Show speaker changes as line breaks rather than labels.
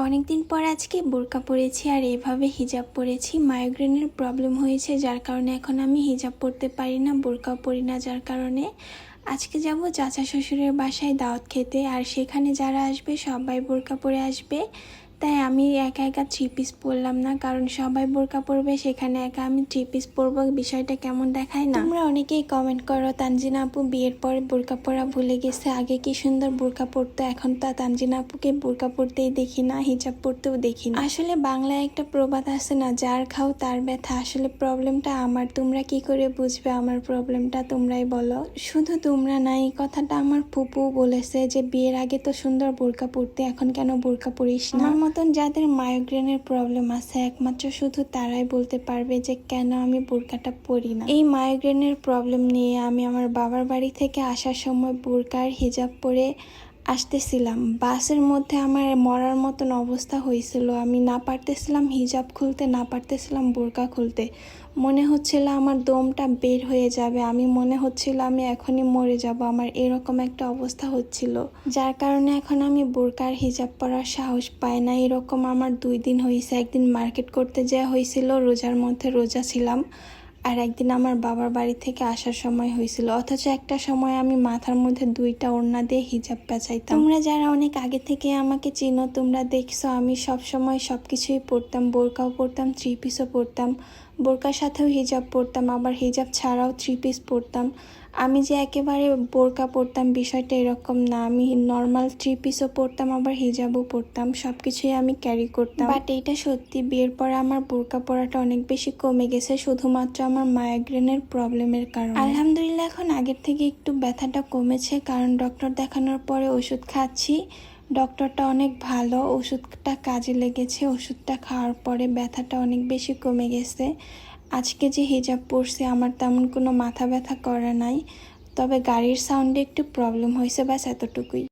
অনেকদিন পর আজকে বোরকা পরেছি আর এভাবে হিজাব পরেছি। মাইগ্রেনের প্রবলেম হয়েছে, যার কারণে এখন আমি হিজাব পরতে পারি না, বোরকাও পরি না। যার কারণে আজকে যাব চাচা শ্বশুরের বাসায় দাওয়াত খেতে, আর সেখানে যারা আসবে সবাই বোরকা পরে আসবে। তাই আমি একা একা 3 পিস পরলাম না, কারণ সবাই বোরকা পরবে, সেখানে একা আমি 3 পিস পরবো, বিষয়টা কেমন দেখায় না? তোমরা অনেকেই কমেন্ট করো তানজিনা আপু বিয়ের পরে বোরকা পরা ভুলে গেছে, আগে কি সুন্দর বোরকা পরতো, এখন তো তানজিনা আপুকে বোরকা পরতেই দেখি না, হিজাব পরতেও দেখি না। আসলে বাংলায় একটা প্রবাদ আছে না, যার খাও তার ব্যথা। আসলে প্রবলেমটা আমার, তোমরা কি করে বুঝবে আমার প্রবলেমটা, তোমরাই বলো। শুধু তোমরা না, এই কথাটা আমার ফুপু বলেছে যে বিয়ের আগে তো সুন্দর বোরকা পরতে, এখন কেন বোরকা পরিস না। আমার মতন যাদের মাইগ্রেনের প্রবলেম আছে একমাত্র শুধু তারাই বলতে পারবে যে কেন আমি বোরকাটা পরি না। এই মাইগ্রেনের প্রবলেম নিয়ে আমি আমার বাবার বাড়ি থেকে আসার সময় বোরকা আর হিজাব পরে আসতেছিলাম। বাসের মধ্যে আমার মরার মতন অবস্থা হয়েছিল, আমি না পারতেছিলাম হিজাব খুলতে, না পারতেছিলাম বোরকা খুলতে। মনে হচ্ছিল আমার দমটা বের হয়ে যাবে, আমি মনে হচ্ছিল আমি এখনই মরে যাব, আমার এরকম একটা অবস্থা হচ্ছিল। যার কারণে এখন আমি বোরকা আর হিজাব পরার সাহস পাই না। এরকম আমার 2 দিন হয়েছে। একদিন মার্কেট করতে যাওয়া হয়েছিল, রোজার মধ্যে রোজা ছিলাম, আর একদিন আমার বাবার বাড়ি থেকে আসার সময় হয়েছিল। অথচ একটা সময় আমি মাথার মধ্যে 2টা ওড়না দিয়ে হিজাব পেঁচাইতাম। তোমরা যারা অনেক আগে থেকে আমাকে চিনো, তোমরা দেখছো আমি সব সময় সবকিছুই পরতাম, বোরকাও পরতাম, 3 পিসও পরতাম, বোরকার সাথেও হিজাব পরতাম, আবার হিজাব ছাড়াও 3 পিস পরতাম। আমি যে একেবারে বোরকা পরতাম বিষয়টা এরকম না, আমি নর্মাল 3 পিসও পরতাম, আবার হিজাবও পরতাম, সবকিছুই আমি ক্যারি করতাম। বাট এইটা সত্যি, বিয়ের পরে আমার বোরকা পরাটা অনেক বেশি কমে গেছে, শুধুমাত্র আমার মাইগ্রেনের প্রবলেমের কারণে। আলহামদুলিল্লাহ এখন আগের থেকে একটু ব্যথাটা কমেছে, কারণ ডক্টর দেখানোর পরে ওষুধ খাচ্ছি। ডক্টরটা অনেক ভালো, ওষুধটা কাজে লেগেছে, ওষুধটা খাওয়ার পরে ব্যথাটা অনেক বেশি কমে গেছে। আজকে যে হিজাব পরছি আমার তেমন কোনো মাথা ব্যথা করে নাই, তবে গাড়ির সাউন্ডে একটু প্রবলেম হয়েছে, ব্যাস এতটুকুই।